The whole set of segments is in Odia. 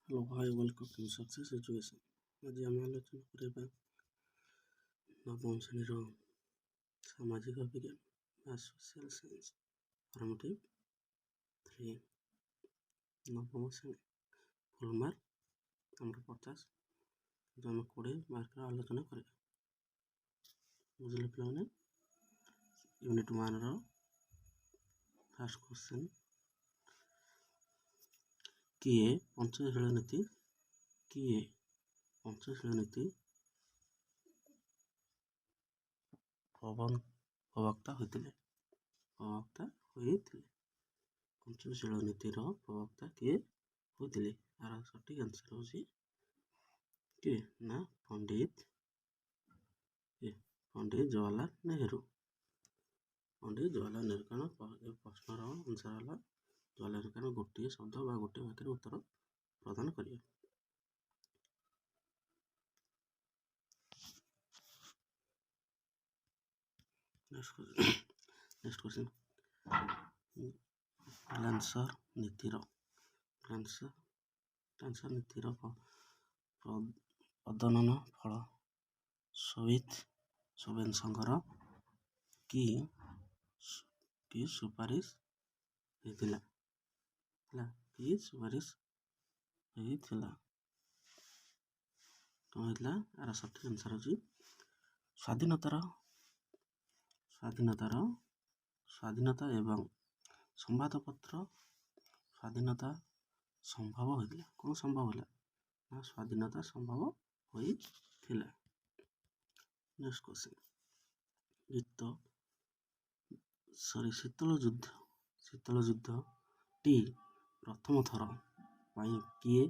Hello, hi, welcome to Success Education. ଆଜି ଆମେ ଆଲୋଚନା କରିବା ନବମ ଶ୍ରେଣୀର ସାମାଜିକ ବିଜ୍ଞାନ ବା ସୋସିଆଲ ସାଇନ୍ସ ଫର୍ମଟିଭ 3 ନବମ ଶ୍ରେଣୀ ଫୁଲ୍ ମାର୍କ ଆମର 50 କିନ୍ତୁ ଆମେ 20 ମାର୍କର ଆଲୋଚନା କରିବା। ବୁଝିଲେ ପିଲାମାନେ? ୟୁନିଟ୍ 1ର ଫାର୍ଷ୍ଟ କ୍ୱେଶ୍ଚନ୍, କିଏ ପଞ୍ଚଶୀଳ ନୀତି ପ୍ରବକ୍ତା ହୋଇଥିଲେ? ପଞ୍ଚଶୀଳ ନୀତିର ପ୍ରବକ୍ତା କିଏ ହୋଇଥିଲେ? ଏହାର ସଠିକ୍ ଆନ୍ସର୍ ହେଉଛି କିଏ? ନା ପଣ୍ଡିତ ଜବାହରଲାଲ ନେହେରୁ। କାରଣ ଏ ପ୍ରଶ୍ନର ଆନ୍ସର୍ ହେଲା ଜବାହରଲାଲ ନେହେରୁ। କାରଣ ଗୋଟିଏ ଶବ୍ଦ ବା ଗୋଟିଏ ବାକ୍ୟରେ ଉତ୍ତର ପ୍ରଦାନ କରିବେ। ନେକ୍ସଟ କ୍ୱେଶ୍ଚନ୍, ଲାନ୍ସର ନୀତିର ପ୍ରଦନନ ଫଳ ସୋଭିଏତ ସଂଘର କି ସୁପାରିଶ ହେଇଥିଲା? କଣ ହେଇଥିଲା? ଏହାର ସଠିକ୍ ଆନ୍ସର୍ ହେଉଛି ସ୍ୱାଧୀନତା ଏବଂ ସମ୍ବାଦପତ୍ର ସ୍ୱାଧୀନତା ସମ୍ଭବ ହୋଇଥିଲା। କଣ ସମ୍ଭବ ହେଲା? ନା ସ୍ୱାଧୀନତା ସମ୍ଭବ ହୋଇଥିଲା। ନେକ୍ସଟ କ୍ୱେଶ୍ଚନ୍, ଶୀତଳ ଯୁଦ୍ଧଟି ପ୍ରଥମ ଥର ପାଇଁ କିଏ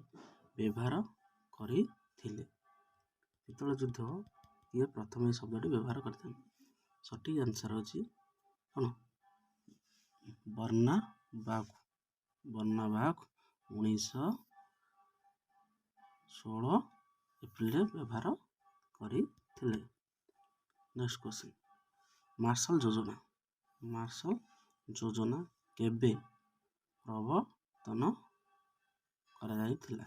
ବ୍ୟବହାର କରିଥିଲେ? ଶୀତଳ ଯୁଦ୍ଧ କିଏ ପ୍ରଥମେ ଏହି ଶବ୍ଦଟି ବ୍ୟବହାର କରିଥିଲେ? ସଠିକ୍ ଆନ୍ସର୍ ହେଉଛି କ'ଣ? ବର୍ନାବାଗ 1916 ଏପ୍ରିଲରେ ବ୍ୟବହାର କରିଥିଲେ। ନେକ୍ସଟ କ୍ୱେଶ୍ଚନ୍, ମାର୍ଶାଲ ଯୋଜନା କେବେ ପ୍ରବର୍ତ୍ତନ କରାଯାଇଥିଲା?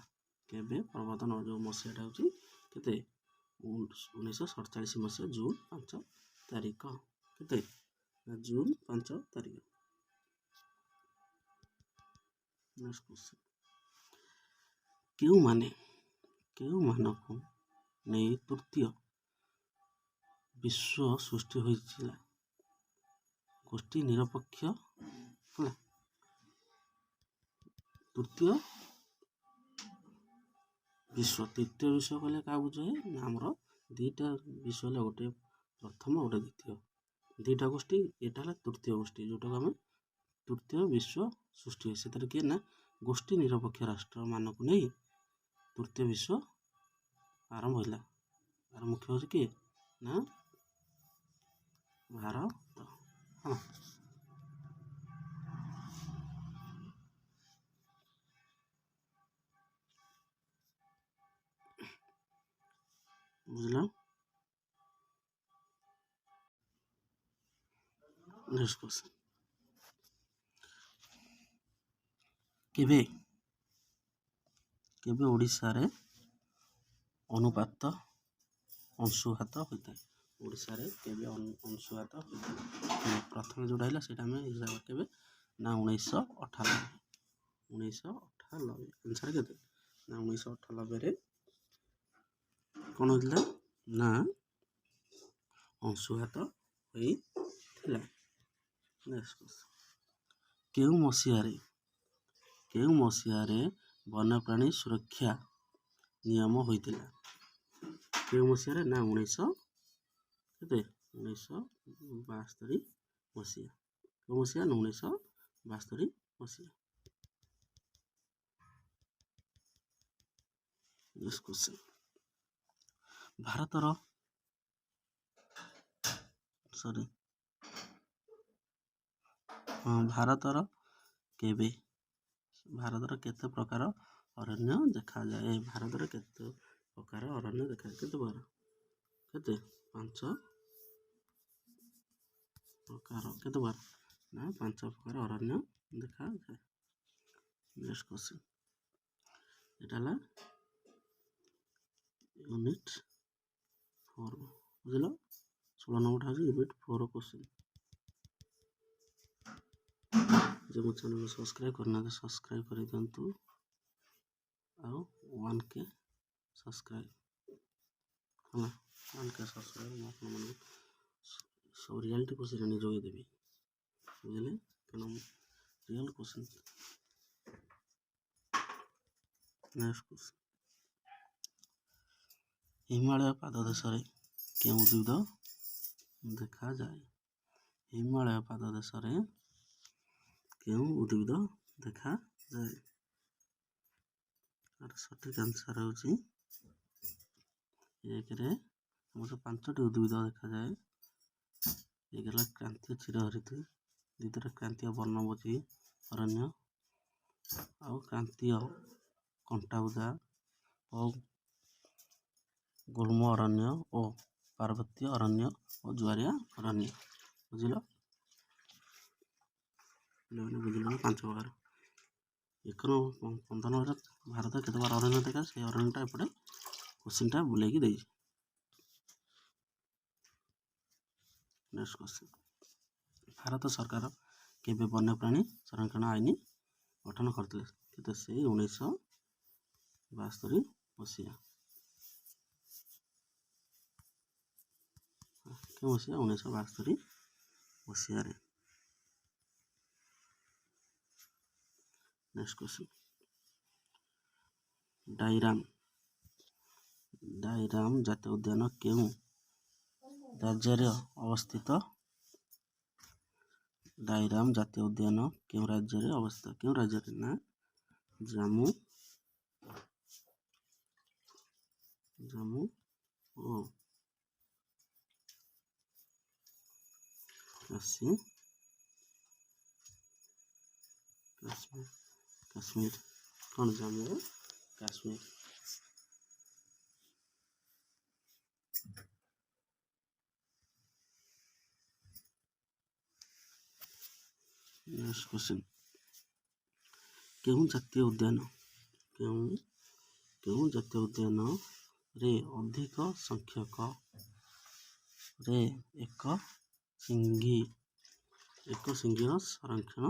ଯେଉଁ ମସିହାଟା ହେଉଛି କେତେ? 1947 ମସିହା ଜୁନ୍ 5 ତାରିଖ। କେତେ? ଜୁନ୍ 5 ତାରିଖ। ନେକ୍ସଟ କ୍ୱେଶ୍ଚନ୍, କେଉଁମାନଙ୍କୁ ନେଇ ତୃତୀୟ ବିଶ୍ୱ ସୃଷ୍ଟି ହୋଇଥିଲା? ଗୋଷ୍ଠୀ ନିରପେକ୍ଷ ତୃତୀୟ ବିଶ୍ୱ କହିଲେ କାହା ବୁଝାଏ? ନା ଆମର ଦୁଇଟା ବିଶ୍ୱ ହେଲା, ଗୋଟେ ପ୍ରଥମ ଗୋଟେ ଦ୍ୱିତୀୟ, ଦୁଇଟା ଗୋଷ୍ଠୀ। ଏଇଟା ହେଲା ତୃତୀୟ ଗୋଷ୍ଠୀ, ଯେଉଁଟାକୁ ଆମେ ତୃତୀୟ ବିଶ୍ୱ ସୃଷ୍ଟି ହୁଏ। ସେଥିରେ କିଏ? ନା ଗୋଷ୍ଠୀ ନିରପେକ୍ଷ ରାଷ୍ଟ୍ରମାନଙ୍କୁ ନେଇ ତୃତୀୟ ବିଶ୍ୱ ଆରମ୍ଭ ହେଲା। ତାର ମୁଖ୍ୟ ହେଉଛି କିଏ? ନା ଭାରତ। ବୁଝିଲ? ନେକ୍ସଟ କ୍ୱେଶ୍ଚନ୍, କେବେ ଓଡ଼ିଶାରେ ଅଂଶୁଘାତ ହୋଇଥାଏ? ଓଡ଼ିଶାରେ କେବେ ଅଂଶୁଘାତ ହୋଇଥାଏ? ପ୍ରଥମେ ଯେଉଁଟା ହେଲା ସେଇଟା ଆମେ ହିସାବ କେବେ? ନା 1998। ଆନ୍ସର୍ କେତେ? ନା 1998ରେ କ'ଣ ହୋଇଥିଲା? ନା ଅଂଶୁଘାତ ହୋଇଥିଲା। ନେକ୍ସଟ କ୍ୱେଶ୍ଚନ୍, କେଉଁ ମସିହାରେ ବନ୍ୟପ୍ରାଣୀ ସୁରକ୍ଷା ନିୟମ ହୋଇଥିଲା? କେଉଁ ମସିହାରେ? ନା 1972 ମସିହା। କେଉଁ ମସିହା? ନା 1972 ମସିହା। ନେକ୍ସଟ କ୍ୱେଶ୍ଚନ୍, ଭାରତର କେତେ ପ୍ରକାର ଅରଣ୍ୟ ଦେଖାଯାଏ? ଭାରତରେ କେତେ ପ୍ରକାର ଅରଣ୍ୟ ଦେଖାଯାଏ? କେତେ? 5 ପ୍ରକାର। କେତେ? ନା 5 ପ୍ରକାର ଅରଣ୍ୟ ଦେଖାଯାଏ। ନେକ୍ସଟ କ୍ୱେଶ୍ଚନ୍, ଏଇଟା ହେଲା ୟୁନିଟ୍ 4 ବୁଝିଲ। 16 ନମ୍ବରଟା ହେଉଛି ୟୁନିଟ୍ 4 କ୍ୱେଶ୍ଚିନ୍। ଯେ ମୋ ଚ୍ୟାନେଲ୍ ସବସ୍କ୍ରାଇବ୍ କରିନାହାନ୍ତି ସବସ୍କ୍ରାଇବ୍ କରିଦିଅନ୍ତୁ ଆଉ 1K ସବସ୍କ୍ରାଇବ୍ ହେଲା। 1K ସବସ୍କ୍ରାଇବ୍ ମୁଁ ଆପଣମାନଙ୍କୁ ସବୁ ରିଆଲିଟି କ୍ୱେଶ୍ଚିନ୍ ଯୋଗାଇ ଦେବି ବୁଝିଲେ, କାରଣ real question. Next question, Himalaya ପାଦଦେଶରେ କେଉଁ ଉଦ୍ଭିଦ ଦେଖାଯାଏ? ହିମାଳୟ ପାଦଦେଶରେ କେଉଁ ଉଦ୍ଭିଦ ଦେଖାଯାଏ? ତାର ସଠିକ୍ ଆନ୍ସର ହେଉଛି 1ରେ ଆମର 5ଟି ଉଦ୍ଭିଦ ଦେଖାଯାଏ। 1 ହେଲା କ୍ରାନ୍ତୀୟ ଚିରହରିତ, 2ରେ କ୍ରାନ୍ତୀୟ ବର୍ଣ୍ଣଭୋଜୀ ଅରଣ୍ୟ, ଆଉ କ୍ରାନ୍ତୀୟ କଣ୍ଟାବୁଦା ଓ ଗୁଳ୍ମ ଅରଣ୍ୟ ଓ ପାର୍ବତ୍ୟ ଅରଣ୍ୟ ଓ ଜୁଆରିଆ ଅରଣ୍ୟ। ବୁଝିଲ ବୁଝିଲ 5 ପ୍ରକାର। 15 ନମ୍ବର ଭାରତ କେତେ ବାର ଅରଣ୍ୟ ଦେଖା, ସେଇ ଅରଣ୍ୟଟା ଏପଟେ କ୍ୱେଶ୍ଚିନ୍ଟା ବୁଲେଇକି ଦେଇଛି। ନେକ୍ସଟ କ୍ୱେଶ୍ଚିନ୍, ଭାରତ ସରକାର କେବେ ବନ୍ୟପ୍ରାଣୀ ସଂରକ୍ଷଣ ଆଇନ ଗଠନ କରିଥିଲେ? କେତେ? ସେଇ 1972 ମସିହା। କେଉଁ ମସିହା? 1972 ମସିହାରେ। ନେକ୍ସଟ କ୍ୱେଶ୍ଚିନ୍, ଡାଇରାମ ଜାତୀୟ ଉଦ୍ୟାନ କେଉଁ ରାଜ୍ୟରେ ଅବସ୍ଥିତ? ଡାଇରାମ ଜାତୀୟ ଉଦ୍ୟାନ କେଉଁ ରାଜ୍ୟରେ ଅବସ୍ଥିତ? କେଉଁ ରାଜ୍ୟରେ? ନା ଜାମ୍ମୁ ଓ କାଶ୍ମୀର। କ'ଣ? ଜାମ୍ମୁ ଓ କାଶ୍ମୀର। ନେକ୍ସଟ କ୍ୱେଶ୍ଚିନ୍, କେଉଁ ଜାତୀୟ ଉଦ୍ୟାନରେ ଅଧିକ ସଂଖ୍ୟକରେ ଏକଶିଙ୍ଗୀୟ ସଂରକ୍ଷଣ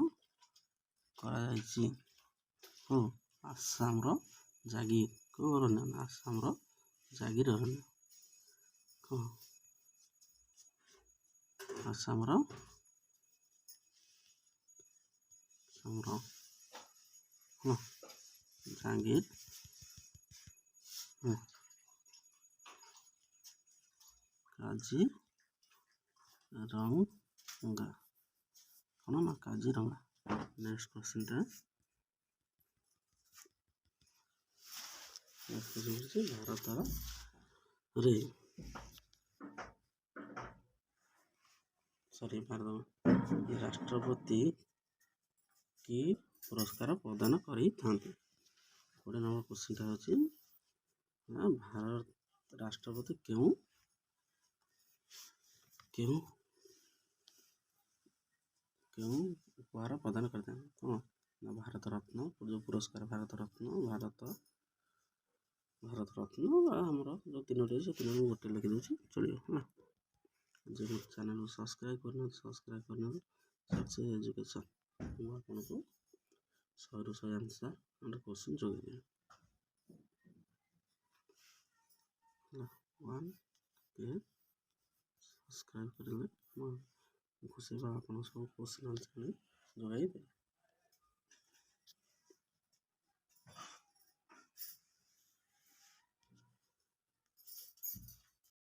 କରାଯାଇଛି? ଓ ଆସାମର ଜାଗିର। କେଉଁ ଅରଣ୍ୟ? ନା ଆସାମର ଜାଗିର ଅରଣ୍ୟ। କ'ଣ? ଆସାମର ଜାଗିର କାଜିରଙ୍ଗା। କ'ଣ? ନା କାଜିରଙ୍ଗା। ନେକ୍ସଟ କ୍ୱେଶ୍ଚିନ୍ଟା ଭାରତରେ ରାଷ୍ଟ୍ରପତି କି ପୁରସ୍କାର ପ୍ରଦାନ କରିଥାନ୍ତି? 20 ନମ୍ବର କ୍ୱେଶ୍ଚିନ୍ଟା ହେଉଛି ନା ଭାରତ ରାଷ୍ଟ୍ରପତି କେଉଁ ଉପହାର ପ୍ରଦାନ କରିଥାନ୍ତି? କ'ଣ? ନା ଭାରତ ରତ୍ନ। ଯେଉଁ ପୁରସ୍କାର ଭାରତ ରତ୍ନ ଆମର ଯେଉଁ 3ଟି ଅଛି ସେ 3ରୁ ଗୋଟେ ଲେଖିଦେଉଛି ଚଳିବ ହେଲା। ଯେ ମୋ ଚ୍ୟାନେଲକୁ ସବସ୍କ୍ରାଇବ୍ କରିନାହାନ୍ତି ସବସ୍କ୍ରାଇବ୍ କରିନାହାନ୍ତି। ସକ୍ସେସ୍ ଏଜୁକେସନ୍ ମୁଁ ଆପଣଙ୍କୁ 100ରୁ 100 ଆନ୍ସର୍ କ୍ୱେଶ୍ଚିନ୍ ଯୋଗାଇଦେବି ହେଲା। 1K ସବସ୍କ୍ରାଇବ୍ କରିଲେ ମୁଁ ଖୁସି ହେବା ଆପଣଙ୍କୁ ସବୁ କ୍ୱେଶ୍ଚିନ୍ ଆନ୍ସର୍ ଯୋଗାଇଦେବି।